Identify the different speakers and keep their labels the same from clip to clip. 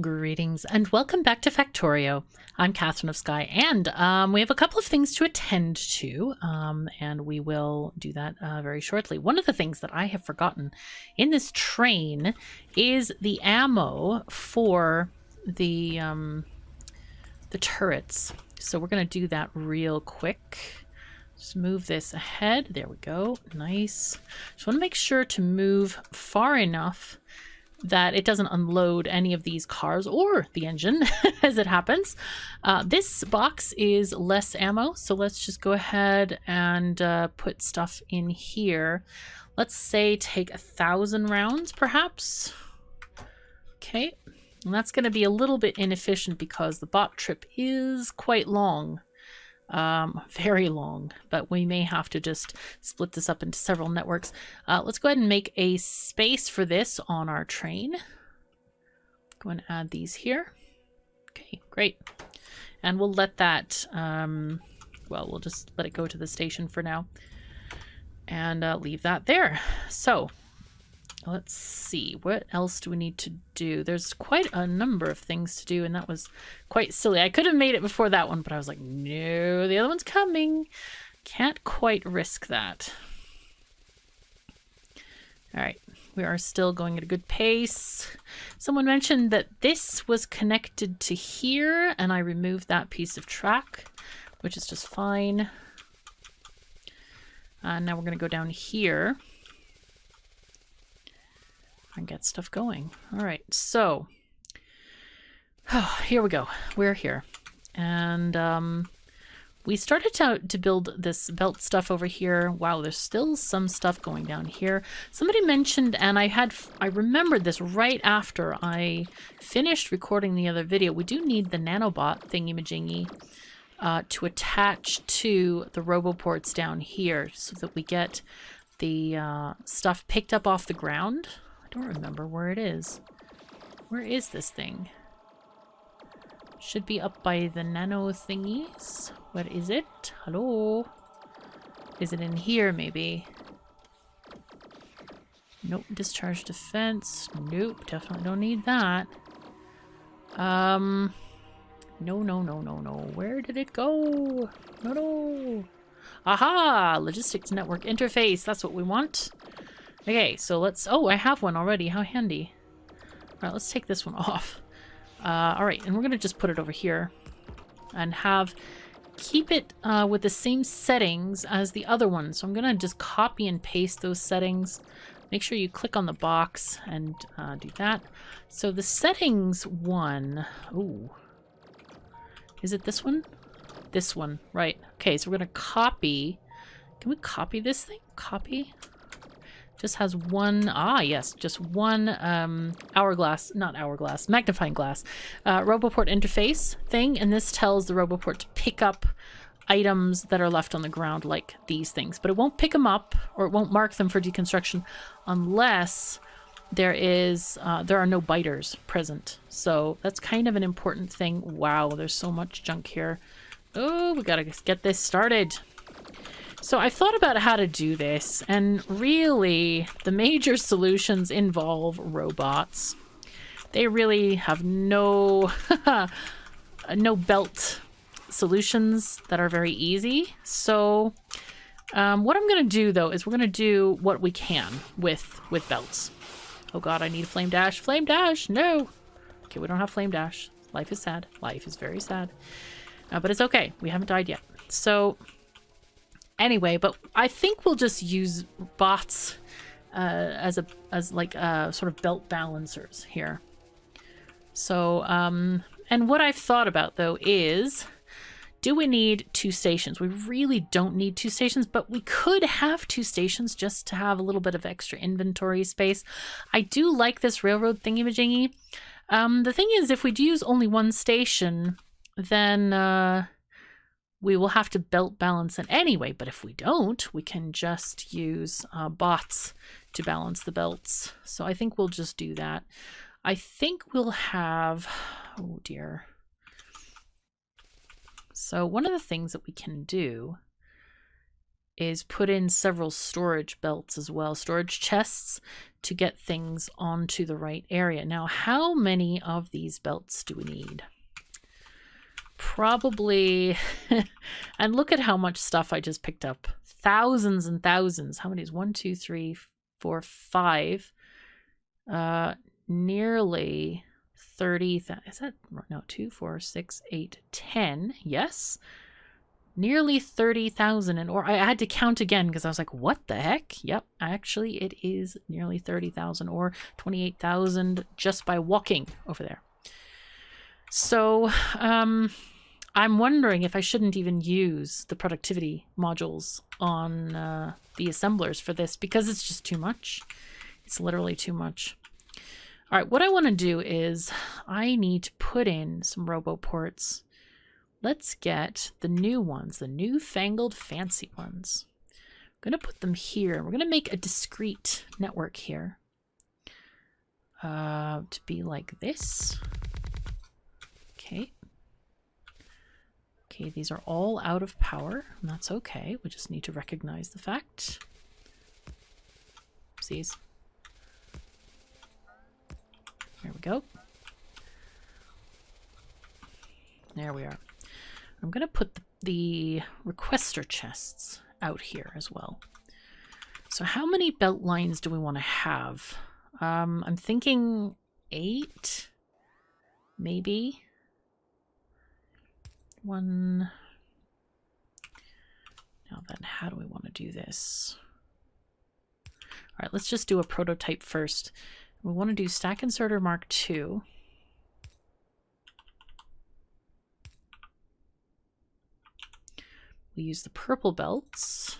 Speaker 1: Greetings and welcome back to Factorio. I'm KatherineOfSky, and we have a couple of things to attend to, and we will do that very shortly. One of the things that I have forgotten in this train is the ammo for the turrets. So we're going to do that real quick. Just move this ahead. There we go. Nice. Just want to make sure to move far enough that it doesn't unload any of these cars or the engine as it happens. This box is less ammo, so let's just go ahead and put stuff in here. Let's say take 1,000 rounds perhaps. Okay, and that's going to be a little bit inefficient because the bot trip is quite long. Very long, but we may have to just split this up into several networks. Let's go ahead and make a space for this on our train. Go and add these here. Okay, great. And we'll let that, well, we'll just let it go to the station for now and leave that there. So let's see, what else do we need to do? There's quite a number of things to do, and that was quite silly. I could have made it before that one, but I was like, no, the other one's coming. Can't quite risk that. All right, we are still going at a good pace. Someone mentioned that this was connected to here, and I removed that piece of track, which is just fine. And now we're going to go down here and get stuff going. All right, so here we go. We're here, and we started to build this belt stuff over here. Wow, there's still some stuff going down here. Somebody mentioned, and I remembered this right after I finished recording the other video. We do need the nanobot thingy-majingy to attach to the Roboports down here so that we get the stuff picked up off the ground. I don't remember where it is. Where is this thing? Should be up by the nano thingies. Where is it? Hello? Is it in here, maybe? Nope. Discharge defense. Nope. Definitely don't need that. No. Where did it go? No. Aha! Logistics network interface. That's what we want. Okay, so let's... Oh, I have one already. How handy. All right, let's take this one off. All right, and we're going to just put it over here and keep it with the same settings as the other one. So I'm going to just copy and paste those settings. Make sure you click on the box and do that. So the settings one... Ooh. Is it this one? This one, right. Okay, so we're going to copy... Can we copy this thing? Copy... Just has one, yes, just one magnifying glass, Roboport interface thing, and this tells the Roboport to pick up items that are left on the ground like these things, but it won't pick them up or it won't mark them for deconstruction unless there are no biters present. So that's kind of an important thing. Wow, there's so much junk here. Oh, we gotta get this started. So I thought about how to do this, and really the major solutions involve robots. They really have no no belt solutions that are very easy. So what I'm going to do though is we're going to do what we can with belts. Oh god, I need a flame dash. Flame dash, no. Okay, we don't have flame dash. Life is sad. Life is very sad. But it's okay. We haven't died yet. So anyway, but I think we'll just use bots as like sort of belt balancers here. So, and what I've thought about though is, do we need 2 stations? We really don't need 2 stations, but we could have 2 stations just to have a little bit of extra inventory space. I do like this railroad thingy-majingy. The thing is, if we use only 1 station, then we will have to belt balance it anyway, but if we don't, we can just use bots to balance the belts. So I think we'll just do that. I think we'll have... Oh dear. So one of the things that we can do is put in several storage belts as well, storage chests, to get things onto the right area. Now, how many of these belts do we need? Probably, and look at how much stuff I just picked up. Thousands and thousands. How many is 1, 2, 3, 4, 5? Nearly 30. Is that no? 2, 4, 6, 8, 10. Yes. Nearly 30,000, and or I had to count again because I was like, what the heck? Yep, actually it is nearly 30,000 or 28,000 just by walking over there. So I'm wondering if I shouldn't even use the productivity modules on the assemblers for this, because it's just too much. It's literally too much. All right, what I want to do is I need to put in some Roboports. Let's get the new ones, the newfangled fancy ones. I'm going to put them here. We're going to make a discrete network here to be like this. Okay. Okay, these are all out of power, and that's okay. We just need to recognize the fact. Oopsies. There we go. There we are. I'm going to put the requester chests out here as well. So how many belt lines do we want to have? I'm thinking 8, maybe. 1. Now then, how do we want to do this? All right, let's just do a prototype first. We want to do Stack Inserter Mark II. We use the purple belts.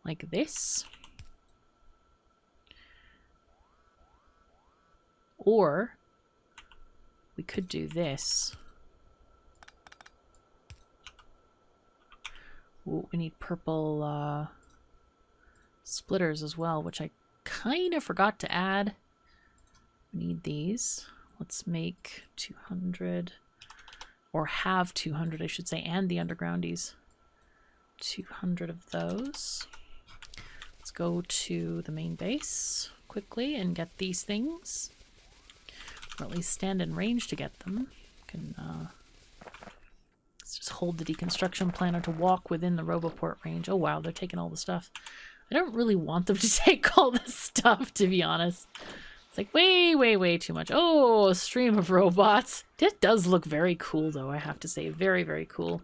Speaker 1: Like this. Or we could do this. Ooh, we need purple splitters as well, which I kind of forgot to add. We need these. Let's make 200, or have 200, I should say, and the undergroundies. 200 of those. Let's go to the main base quickly and get these things. Or at least stand in range to get them. Can let's just hold the deconstruction planner to walk within the Roboport range. Oh wow, they're taking all the stuff. I don't really want them to take all this stuff, to be honest. It's like way too much. Oh, a stream of robots. It does look very cool, though, I have to say. Very, very cool.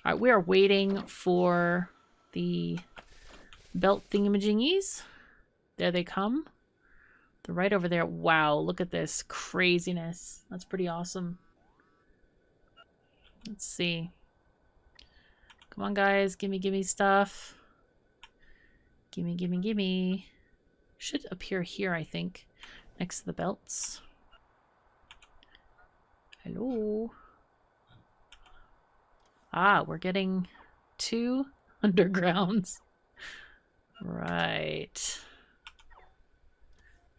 Speaker 1: All right, we are waiting for the belt thingamajingies. There they come. They're right over there. Wow, look at this craziness. That's pretty awesome. Let's see. Come on, guys. Gimme stuff. Gimme. Should appear here, I think. Next to the belts. Hello. Ah, we're getting 2 undergrounds. Right.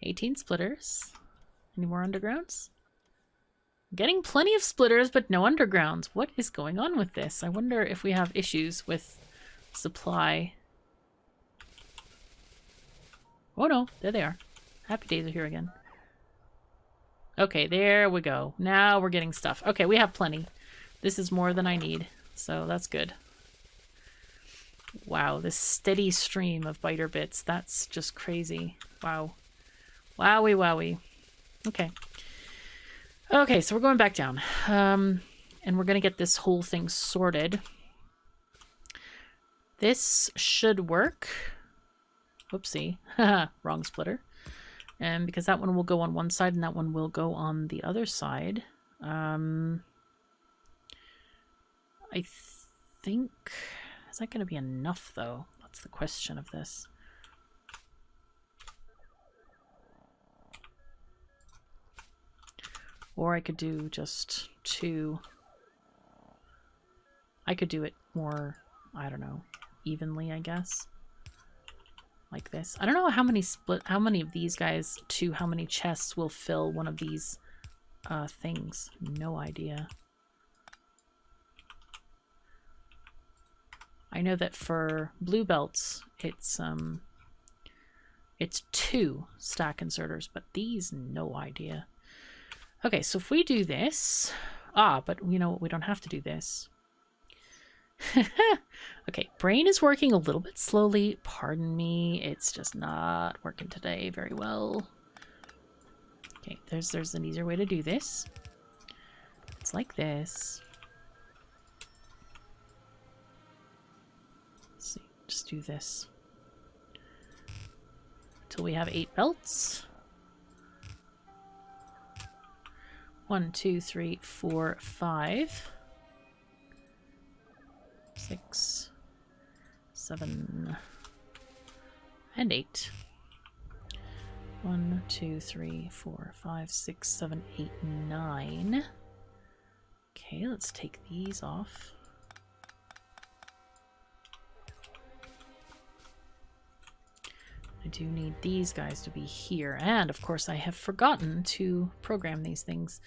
Speaker 1: 18 splitters. Any more undergrounds? Getting plenty of splitters, but no undergrounds. What is going on with this? I wonder if we have issues with supply. Oh no, there they are. Happy days are here again. Okay, there we go. Now we're getting stuff. Okay, we have plenty. This is more than I need, so that's good. Wow, this steady stream of biter bits. That's just crazy. Wow. Wowie. Okay. Okay, so we're going back down. And we're going to get this whole thing sorted. This should work. Whoopsie. Wrong splitter. And because that one will go on one side and that one will go on the other side. I think... Is that going to be enough, though? That's the question of this. Or I could do just 2. I could do it more, I don't know, evenly, I guess. Like this. I don't know how many of these guys to how many chests will fill one of these things. No idea. I know that for blue belts, it's 2 stack inserters, but these, no idea. Okay, so if we do this, but you know what, we don't have to do this. Okay, brain is working a little bit slowly. Pardon me, it's just not working today very well. Okay, there's an easier way to do this. It's like this. Let's see, just do this. Till we have 8 belts. 1, 2, 3, 4, 5, 6, 7, and 8. 1, 2, 3, 4, 5, 6, 7, 8, 9. Okay, let's take these off. I do need these guys to be here. And of course I have forgotten to program these things.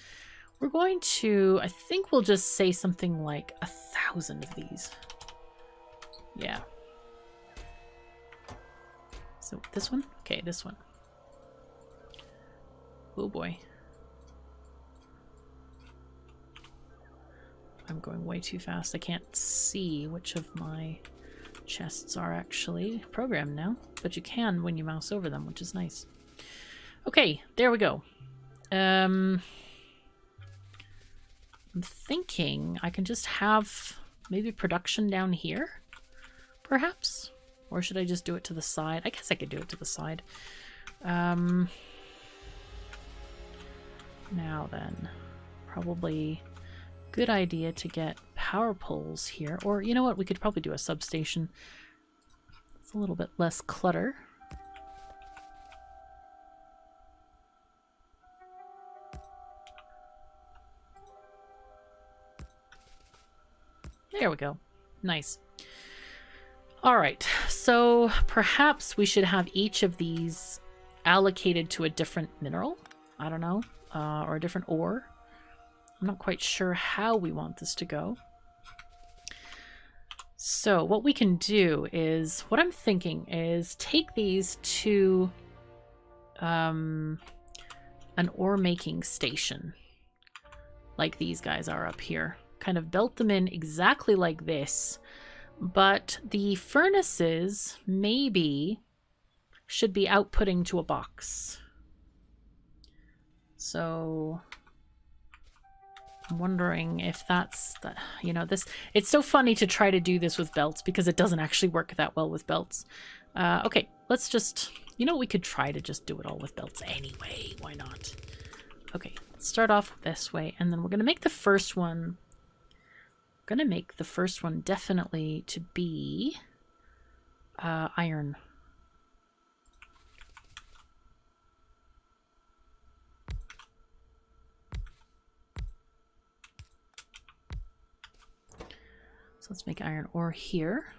Speaker 1: We're going to, I think we'll just say something like 1,000 of these. Yeah. So this one? Okay, this one. Oh boy. I'm going way too fast. I can't see which of my chests are actually programmed now, but you can when you mouse over them, which is nice. Okay, there we go. I'm thinking I can just have maybe production down here, perhaps? Or should I just do it to the side? I guess I could do it to the side. Now then, probably good idea to get power poles here. Or, you know what, we could probably do a substation. It's a little bit less clutter. There we go. Nice. All right, so perhaps we should have each of these allocated to a different mineral. I don't know, or a different ore. I'm not quite sure how we want this to go. So what we can do is, what I'm thinking is take these to an ore making station, like these guys are up here. Kind of belt them in exactly like this, but the furnaces maybe should be outputting to a box. So I'm wondering if that's the, you know, this, it's so funny to try to do this with belts because it doesn't actually work that well with belts. Okay, let's just, you know, we could try to just do it all with belts anyway. Why not? Okay, let's start off this way, and then we're going to make the first one, definitely to be iron. So let's make iron ore here.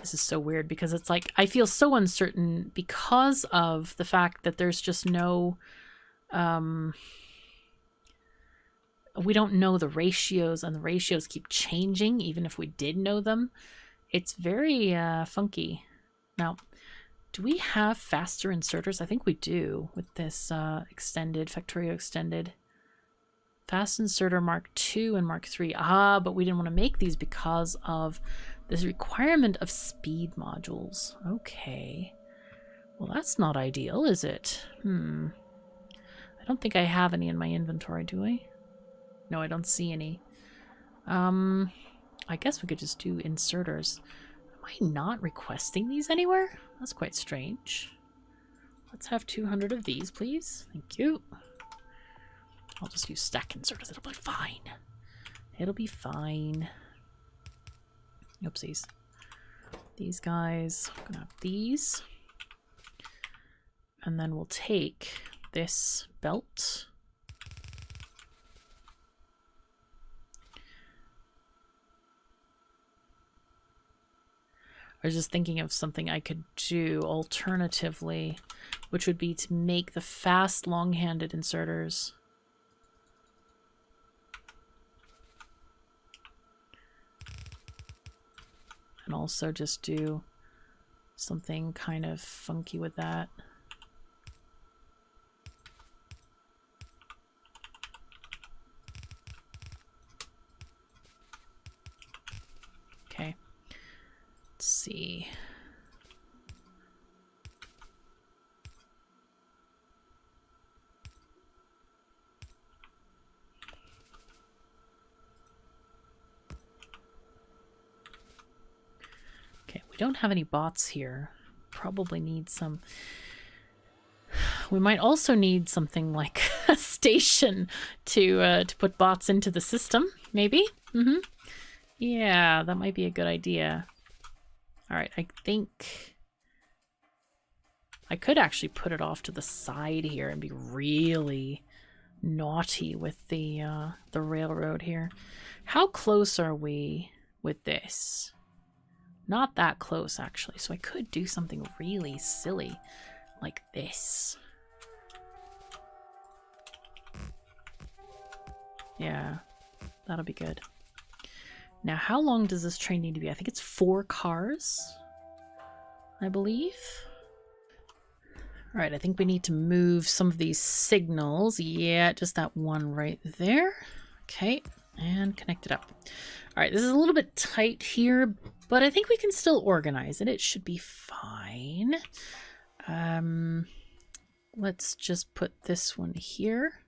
Speaker 1: This is so weird because it's like, I feel so uncertain because of the fact that there's just no, we don't know the ratios, and the ratios keep changing even if we did know them. It's very funky. Now, do we have faster inserters? I think we do with this extended, Factorio extended. Fast inserter Mark II and Mark III. Ah, but we didn't want to make these because of this requirement of speed modules. Okay. Well, that's not ideal, is it? I don't think I have any in my inventory, do I? No, I don't see any. I guess we could just do inserters. Am I not requesting these anywhere? That's quite strange. Let's have 200 of these, please. Thank you. I'll just use stack inserters. It'll be fine. It'll be fine. Oopsies. These guys, I'm gonna have these. And then we'll take this belt. I was just thinking of something I could do alternatively, which would be to make the fast long-handed inserters. and also just do something kind of funky with that. Okay, let's see. Okay, we don't have any bots here. Probably need some. We might also need something like a station to put bots into the system, maybe. Yeah, that might be a good idea. All right, I think I could actually put it off to the side here and be really naughty with the railroad here. How close are we with this? Not that close, actually. So I could do something really silly like this. Yeah, that'll be good. Now, how long does this train need to be? I think it's 4 cars, I believe. All right, I think we need to move some of these signals. Yeah, just that one right there. Okay, and connect it up. All right, this is a little bit tight here, but I think we can still organize it. It should be fine. Let's just put this one here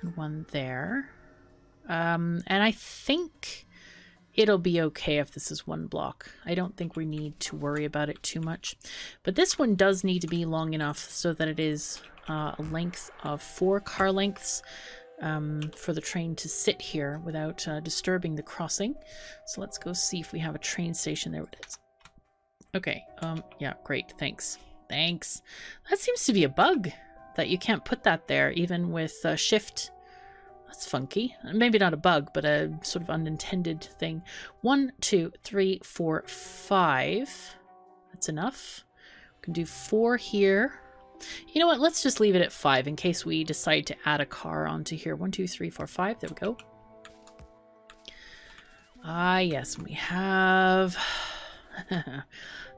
Speaker 1: and one there. And I think it'll be okay if this is one block. I don't think we need to worry about it too much. But this one does need to be long enough so that it is a length of 4 car lengths for the train to sit here without disturbing the crossing. So let's go see if we have a train station. There it is. Okay, yeah, great, thanks. Thanks. That seems to be a bug, that you can't put that there, even with shift. That's funky. Maybe not a bug, but a sort of unintended thing. 1, 2, 3, 4, 5. That's enough. We can do 4 here. You know what? Let's just leave it at 5 in case we decide to add a car onto here. 1, 2, 3, 4, 5. There we go. Ah, yes, we have the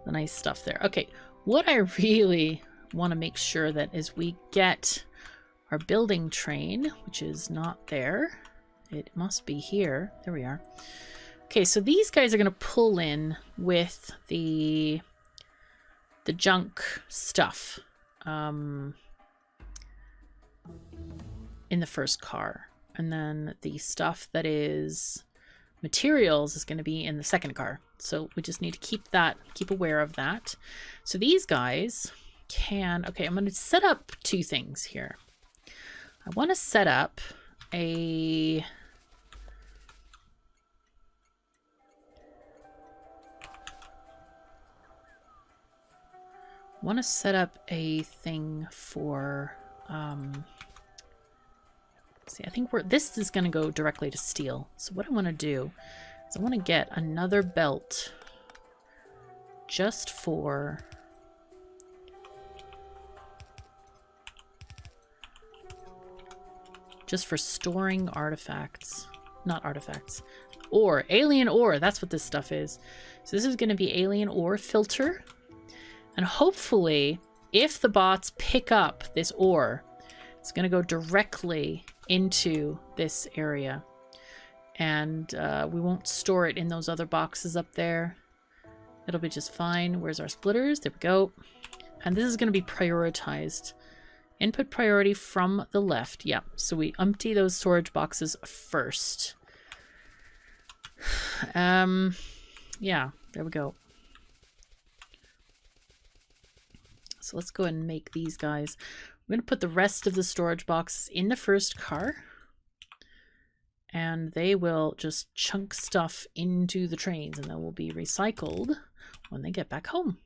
Speaker 1: nice stuff there. Okay, what I really want to make sure that is we get our building train, which is not there. It must be here. There we are. Okay, so these guys are going to pull in with the junk stuff in the first car. And then the stuff that is materials is going to be in the second car. So we just need to keep aware of that. So these guys can, okay, I'm going to set up 2 things here. I want to set up a thing for see, I think this is going to go directly to steel. So what I want to do is I want to get another belt just for storing artifacts. Not artifacts. Ore. Alien ore. That's what this stuff is. So this is going to be alien ore filter. And hopefully, if the bots pick up this ore, it's going to go directly into this area. And we won't store it in those other boxes up there. It'll be just fine. Where's our splitters? There we go. And this is going to be prioritized. Input priority from the left. Yeah, so we empty those storage boxes first. Yeah, there we go. So let's go ahead and make these guys. We're going to put the rest of the storage boxes in the first car. And they will just chunk stuff into the trains and they will be recycled when they get back home.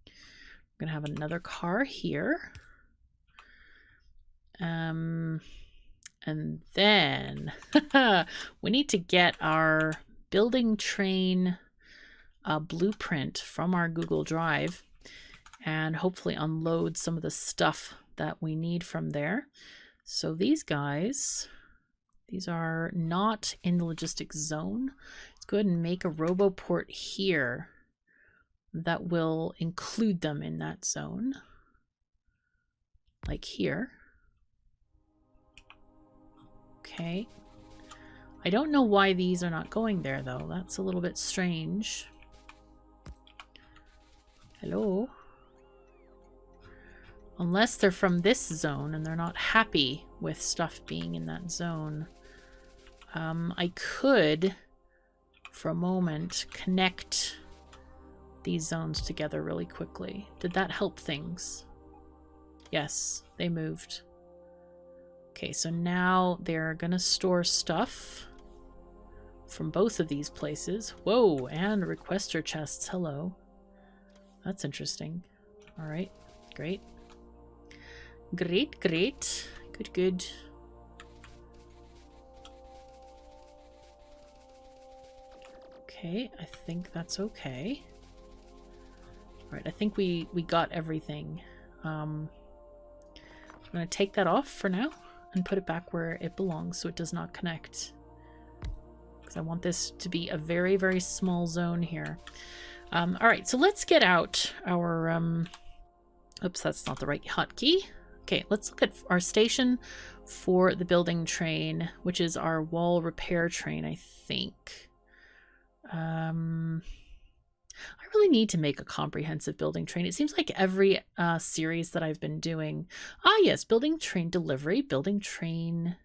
Speaker 1: I'm going to have another car here. And then we need to get our building train blueprint from our Google Drive and hopefully unload some of the stuff that we need from there. So these guys These are not in the logistics zone. Let's go ahead and make a Roboport here that will include them in that zone. Like here. Okay. I don't know why these are not going there, though. That's a little bit strange. Hello? Unless they're from this zone and they're not happy with stuff being in that zone. I could, for a moment, connect these zones together really quickly. Did that help things? Yes, they moved. Okay, so now they're gonna store stuff from both of these places. Whoa, and requester chests. Hello. That's interesting. All right, great. Great, great. Good, good. Okay, I think that's okay. All right, I think we got everything. I'm going to take that off for now and put it back where it belongs so it does not connect. Because I want this to be a very, very small zone here. All right, so let's get out our... Oops, that's not the right hotkey. Okay, let's look at our station for the building train, which is our wall repair train, I think. I really need to make a comprehensive building train. It seems like every series that I've been doing. Ah, yes, building train delivery, building train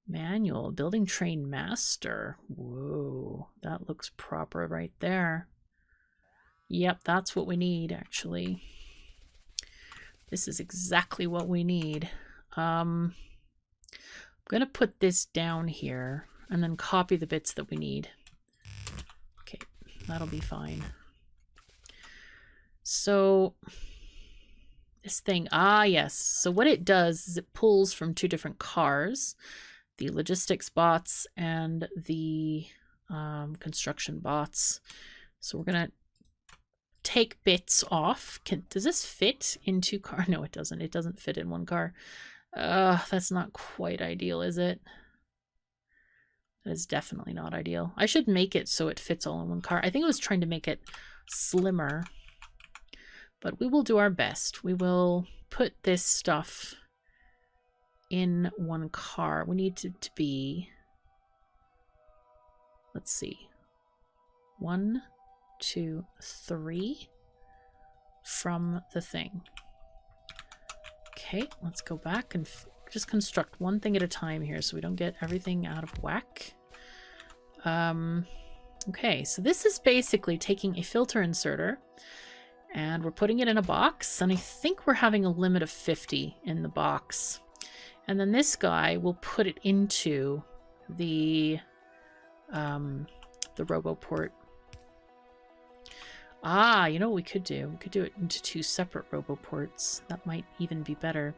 Speaker 1: manual, building train master. Whoa, that looks proper right there. Yep, that's what we need, actually. This is exactly what we need. I'm going to put this down here and then copy the bits that we need. Okay, that'll be fine. So this thing, ah, yes. So what it does is it pulls from two different cars, the logistics bots and the construction bots. So we're going to take bits off. Does this fit in two cars? No, it doesn't. It doesn't fit in one car. That's not quite ideal, is it? That is definitely not ideal. I should make it so it fits all in one car. I think I was trying to make it slimmer, but we will do our best. We will put this stuff in one car. We need it to be, let's see, 1, 2, 3 from the thing. Okay, let's go back and just construct one thing at a time here so we don't get everything out of whack. Okay, so this is basically taking a filter inserter and we're putting it in a box, and I think we're having a limit of 50 in the box. And then this guy will put it into the Roboport. Ah, you know what we could do? We could do it into 2 separate Roboports. That might even be better.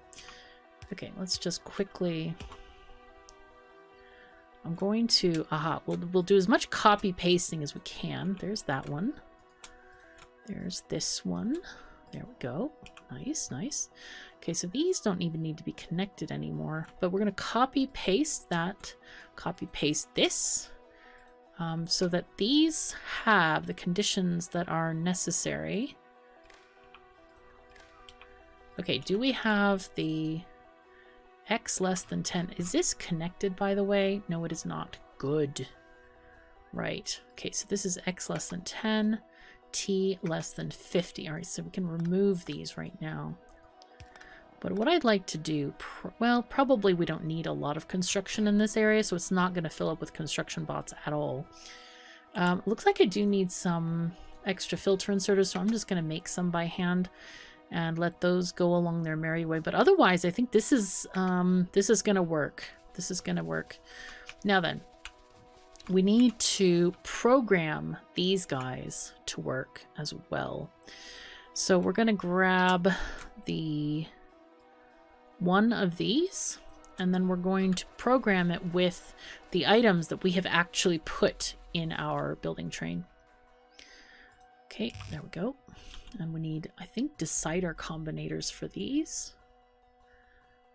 Speaker 1: Okay, let's just quickly... I'm going to... Aha, we'll do as much copy pasting as we can. There's that one. There's this one. There we go. Nice, nice. Okay, so these don't even need to be connected anymore. But we're going to copy paste that. Copy paste this. So that these have the conditions that are necessary. Okay, do we have the X less than 10? Is this connected, by the way? No, it is not. Good. Right. Okay, so this is X less than 10, T less than 50. All right, so we can remove these right now. But what I'd like to do, well, probably we don't need a lot of construction in this area, so it's not going to fill up with construction bots at all. Looks like I do need some extra filter inserters, so I'm just going to make some by hand and let those go along their merry way. But otherwise, I think this is going to work. This is going to work. Now then, we need to program these guys to work as well. So we're going to grab the... one of these, and then we're going to program it with the items that we have actually put in our building train. Okay, there we go. And we need, I think, decider combinators for these.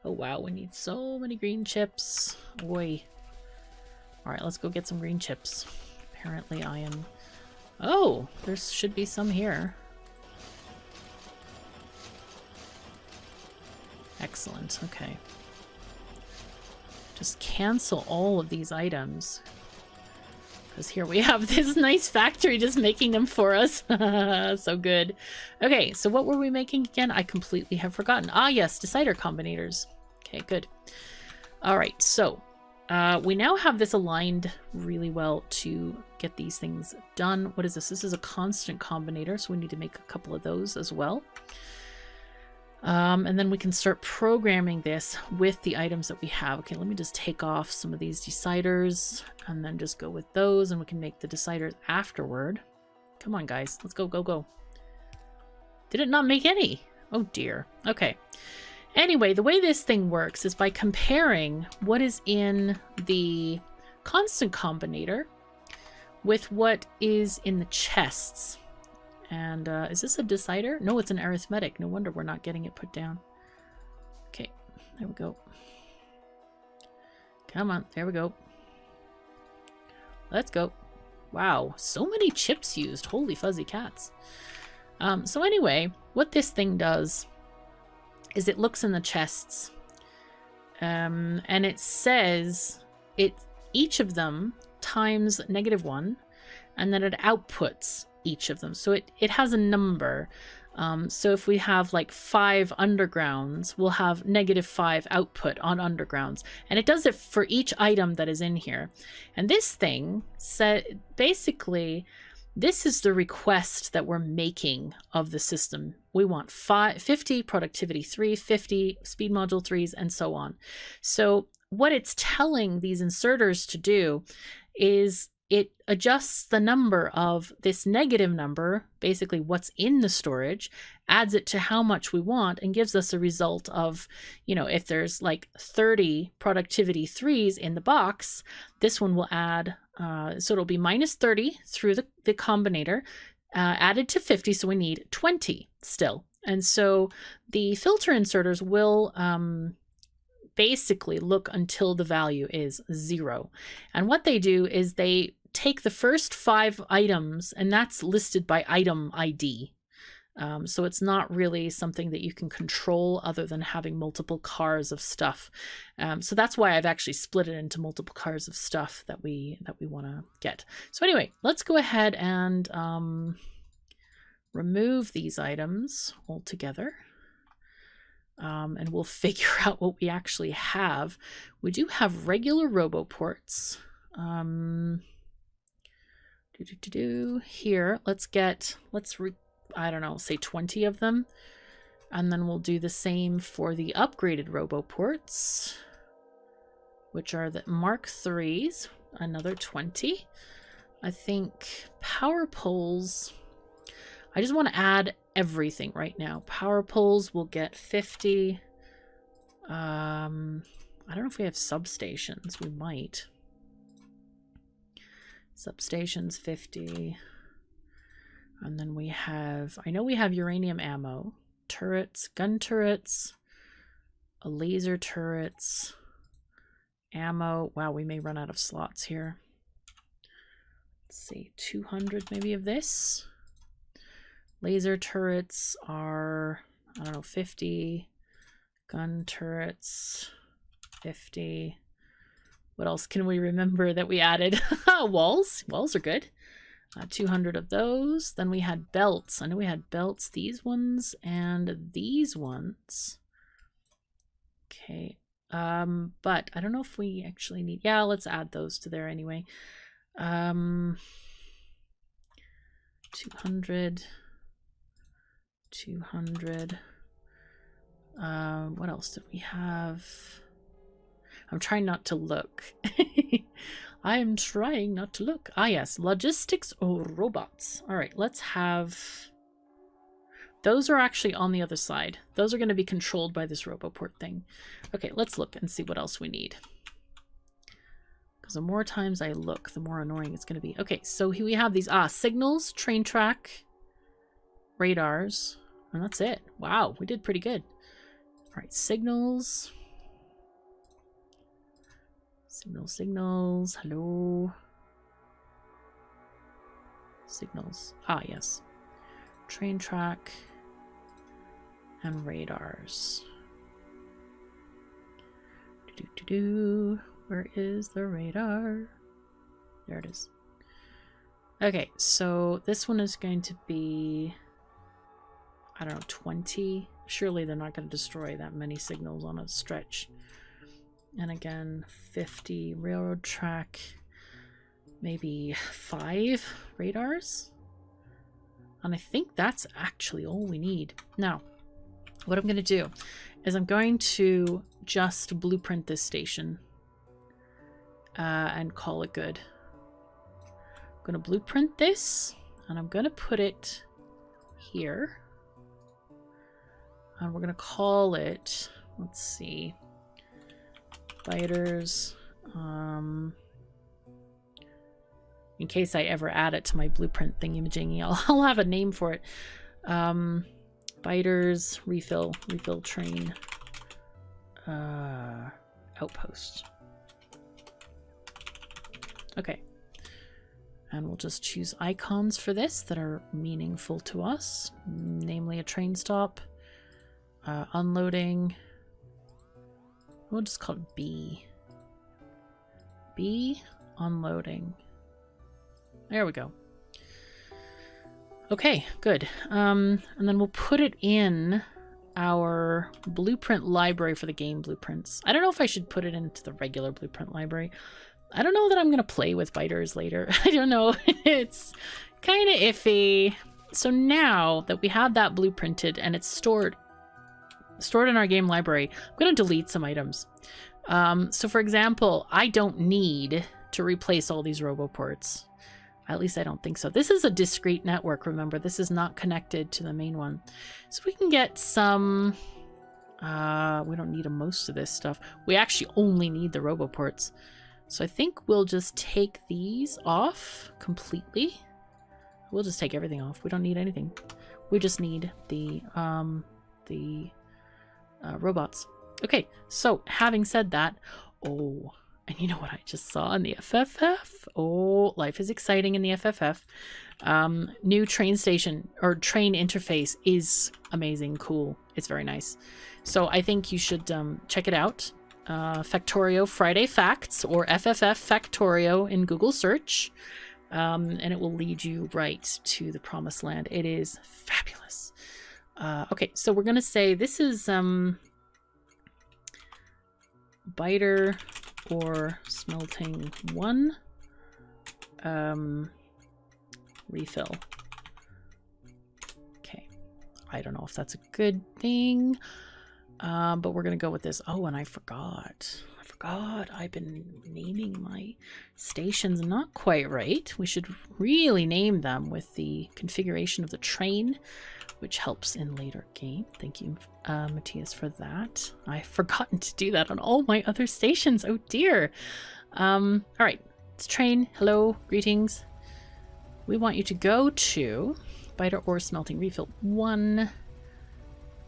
Speaker 1: Oh wow, we need so many green chips. Oi. Alright, let's go get some green chips. Apparently I am... Oh, there should be some here. Excellent, okay. Just cancel all of these items. Because here we have this nice factory just making them for us. So good. Okay, so what were we making again? I completely have forgotten. Ah, yes, decider combinators. Okay, good. All right, so we now have this aligned really well to get these things done. What is this? This is a constant combinator, so we need to make a couple of those as well. And then we can start programming this with the items that we have. Okay, let me just take off some of these deciders and then just go with those, and we can make the deciders afterward. Come on, guys. Let's go, go, go. Did it not make any? Oh, dear. Okay. Anyway, the way this thing works is by comparing what is in the constant combinator with what is in the chests. And is this a decider? No, it's an arithmetic. No wonder we're not getting it put down. Okay, there we go. Come on, there we go. Let's go. Wow, so many chips used. Holy fuzzy cats. So anyway, what this thing does is it looks in the chests, and it says each of them times -1, and then it outputs each of them. So it has a number. So if we have like 5 undergrounds, we'll have -5 output on undergrounds. And it does it for each item that is in here. And this thing said, basically, this is the request that we're making of the system. We want 50 productivity 3, 50 speed module 3s, and so on. So what it's telling these inserters to do is it adjusts the number of this negative number, basically what's in the storage, adds it to how much we want, and gives us a result of, you know, if there's like 30 productivity 3s in the box, this one will add, so it'll be -30 through the combinator, added to 50, so we need 20 still. And so the filter inserters will basically look until the value is 0. And what they do is they take the first 5 items, and that's listed by item ID. So it's not really something that you can control other than having multiple cars of stuff. So that's why I've actually split it into multiple cars of stuff that we want to get. So anyway, let's go ahead and remove these items altogether. And we'll figure out what we actually have. We do have regular Roboports. Here, I don't know, say 20 of them. And then we'll do the same for the upgraded Roboports, which are the Mark IIIs, another 20. I think power poles, I just want to add everything right now. Power poles will get 50. I don't know if we have substations. We might. Substations 50. And then we have, I know we have uranium ammo, turrets, gun turrets, a laser turrets, ammo. Wow, we may run out of slots here. Let's see, 200 maybe of this. Laser turrets are, I don't know, 50. Gun turrets, 50. What else can we remember that we added? Walls. Walls are good. 200 of those. Then we had belts. I know we had belts, these ones and these ones. Okay. But I don't know if we actually need, yeah, let's add those to there anyway. 200. 200. What else did we have? I'm trying not to look. I am trying not to look. Ah, yes. Logistics or robots. All right, let's have... Those are actually on the other side. Those are going to be controlled by this Roboport thing. Okay, let's look and see what else we need. Because the more times I look, the more annoying it's going to be. Okay, so here we have these signals, train track, radars, and that's it. Wow, we did pretty good. All right, signals. Signals. Hello. Signals. Ah, yes. Train track and radars. Where is the radar? There it is. Okay, so this one is going to be, I don't know, 20. Surely they're not going to destroy that many signals on a stretch. And again, 50 railroad track, maybe 5 radars. And I think that's actually all we need. Now, what I'm going to do is I'm going to just blueprint this station and call it good. I'm going to blueprint this and I'm going to put it here. And we're going to call it, let's see, Biters. In case I ever add it to my blueprint thingy-majingy, I'll have a name for it. Biters refill train outpost. Okay. And we'll just choose icons for this that are meaningful to us, namely a train stop, unloading. We'll just call it B. B, unloading. There we go. Okay, good. And then we'll put it in our blueprint library for the game blueprints. I don't know if I should put it into the regular blueprint library. I don't know that I'm going to play with biters later. I don't know. It's kind of iffy. So now that we have that blueprinted and it's stored in our game library, I'm going to delete some items. So for example, I don't need to replace all these Roboports. At least I don't think so. This is a discrete network, remember. This is not connected to the main one. So we can get some... we don't need most of this stuff. We actually only need the Roboports. So I think we'll just take these off completely. We'll just take everything off. We don't need anything. We just need the robots. Okay, so having said that, oh, and you know what I just saw in the FFF? Oh, life is exciting in the FFF. New train station or train interface is amazing, cool. It's very nice. So I think you should check it out. Factorio Friday Facts or FFF Factorio in Google search. And it will lead you right to the promised land. It is fabulous. Okay, so we're going to say this is biter or smelting 1 refill. Okay, I don't know if that's a good thing, but we're going to go with this. Oh, and I forgot. I've been naming my stations not quite right. We should really name them with the configuration of the train, which helps in later game. Thank you, Matthias, for that. I've forgotten to do that on all my other stations. Oh dear. All right, it's train. Hello, greetings. We want you to go to biter or smelting refill 1,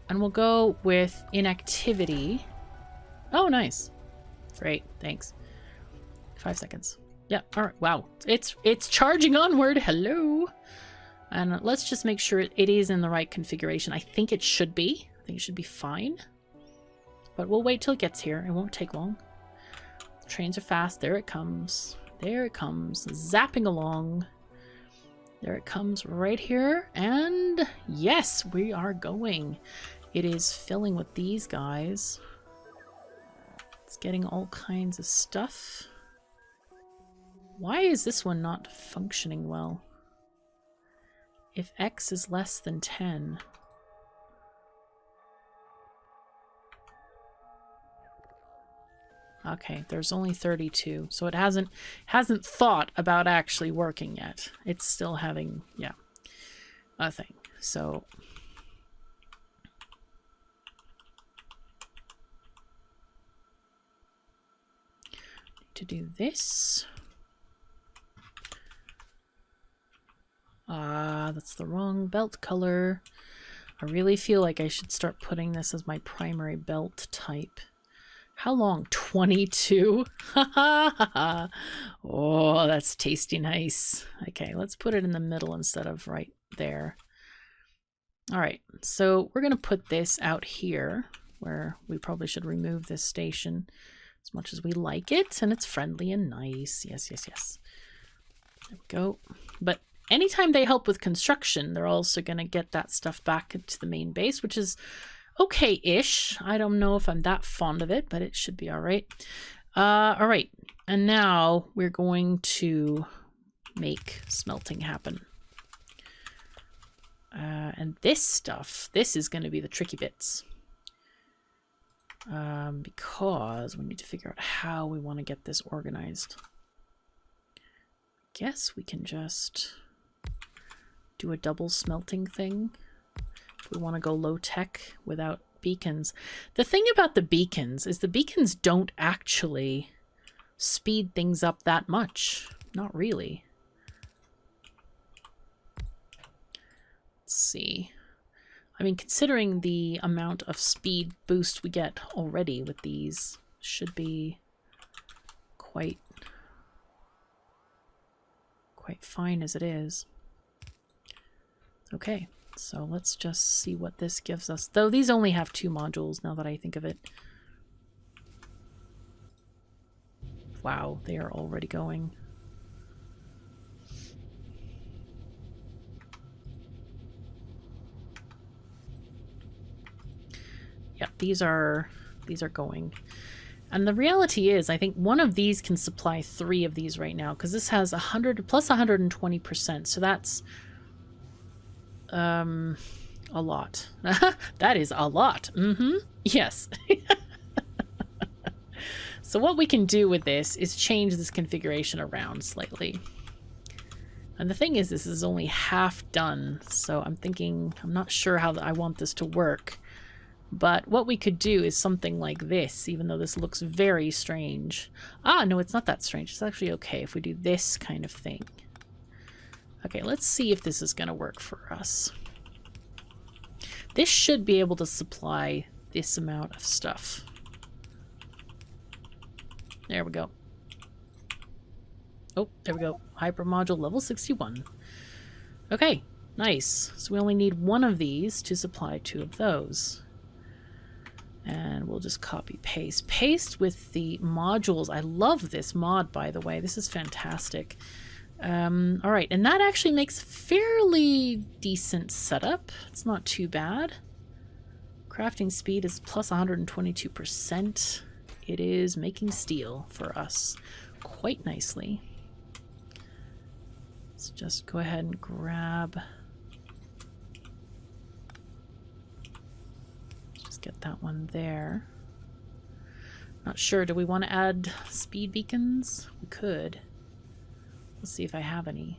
Speaker 1: and we'll go with inactivity. Oh, nice. Great, thanks. 5 seconds. Yeah, all right. Wow, it's charging onward. Hello. And let's just make sure it is in the right configuration. I think it should be. I think it should be fine. But we'll wait till it gets here. It won't take long. The trains are fast. There it comes. There it comes. Zapping along. There it comes right here. And yes, we are going. It is filling with these guys. It's getting all kinds of stuff. Why is this one not functioning well? If X is less than 10. Okay, there's only 32, so it hasn't thought about actually working yet. It's still having, yeah, a thing. So to do this. That's the wrong belt color. I really feel like I should start putting this as my primary belt type. How long? 22? Oh, that's tasty nice. Okay, let's put it in the middle instead of right there. All right, so we're going to put this out here where we probably should remove this station as much as we like it, and it's friendly and nice. Yes, yes, yes. There we go. But anytime they help with construction, they're also going to get that stuff back into the main base, which is okay-ish. I don't know if I'm that fond of it, but it should be all right. All right, and now we're going to make smelting happen. And this stuff, this is going to be the tricky bits. Because we need to figure out how we want to get this organized. Guess we can just do a double smelting thing if we want to go low tech without beacons. The thing about the beacons is the beacons don't actually speed things up that much. Not really. Let's see. I mean, considering the amount of speed boost we get already with these, should be quite fine as it is. Okay, so let's just see what this gives us. Though these only have 2 modules now that I think of it. Wow, they are already going. Yep, these are going. And the reality is, I think one of these can supply 3 of these right now, because this has 100 plus 120%. So that's a lot. That is a lot. Yes. So what we can do with this is change this configuration around slightly. And the thing is, this is only half done. So I'm thinking, I'm not sure how I want this to work. But what we could do is something like this, even though this looks very strange. Ah, no, it's not that strange. It's actually okay if we do this kind of thing. Okay, let's see if this is going to work for us. This should be able to supply this amount of stuff. There we go. Oh, there we go. Hypermodule level 61. Okay, nice. So we only need 1 of these to supply 2 of those. And we'll just copy paste with the modules. I love this mod, by the way. This is fantastic. All right, and that actually makes a fairly decent setup. It's not too bad. Crafting speed is plus 122%. It is making steel for us quite nicely. Let's just go ahead and grab... Get that one there. Not sure. Do we want to add speed beacons? We could. Let's see if I have any.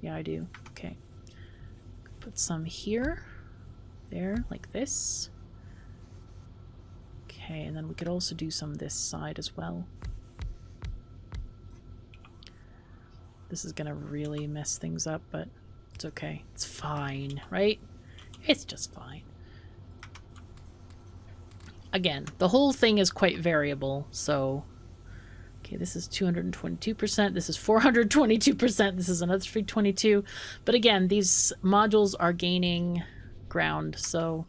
Speaker 1: Yeah, I do. Okay. Put some here. There, like this. Okay, and then we could also do some this side as well. This is gonna really mess things up, but it's okay. It's fine, right? It's just fine. Again, the whole thing is quite variable, so... Okay, this is 222%, this is 422%, this is another 322. But again, these modules are gaining ground, so...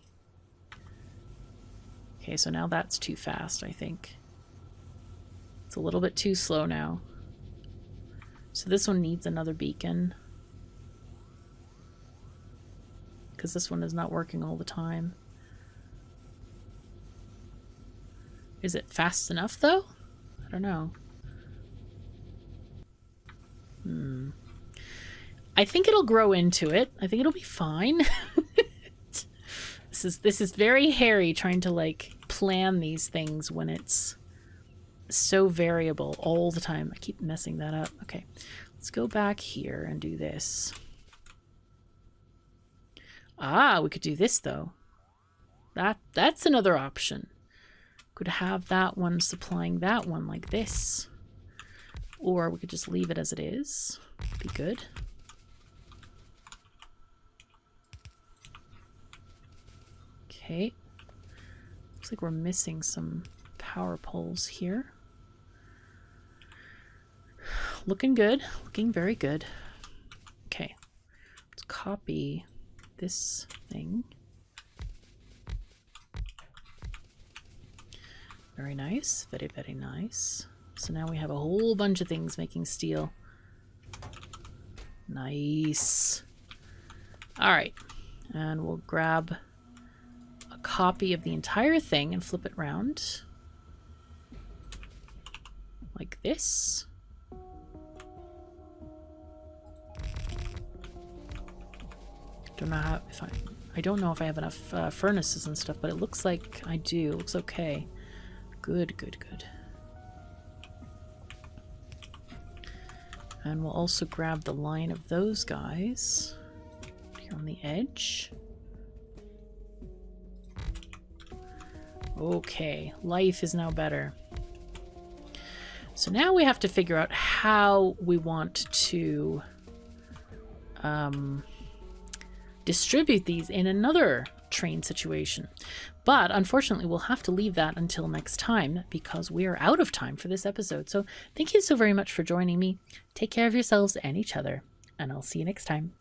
Speaker 1: Okay, so now that's too fast, I think. It's a little bit too slow now. So this one needs another beacon. Because this one is not working all the time. Is it fast enough, though? I don't know. I think it'll grow into it. I think it'll be fine. This is very hairy trying to, like, plan these things when it's so variable all the time. I keep messing that up. Okay, let's go back here and do this. Ah, we could do this, though. That's another option. Could have that one supplying that one like this. Or we could just leave it as it is. Be good. Okay. Looks like we're missing some power poles here. Looking good. Looking very good. Okay. Let's copy this thing. Very nice. Very, very nice. So now we have a whole bunch of things making steel. Nice. All right. And we'll grab a copy of the entire thing and flip it around. Like this. Don't know how, if I don't know if I have enough furnaces and stuff, but it looks like I do. It looks okay. Good, good, good. And we'll also grab the line of those guys here on the edge. Okay, life is now better. So now we have to figure out how we want to distribute these in another train situation. But unfortunately, we'll have to leave that until next time because we are out of time for this episode. So thank you so very much for joining me. Take care of yourselves and each other, and I'll see you next time.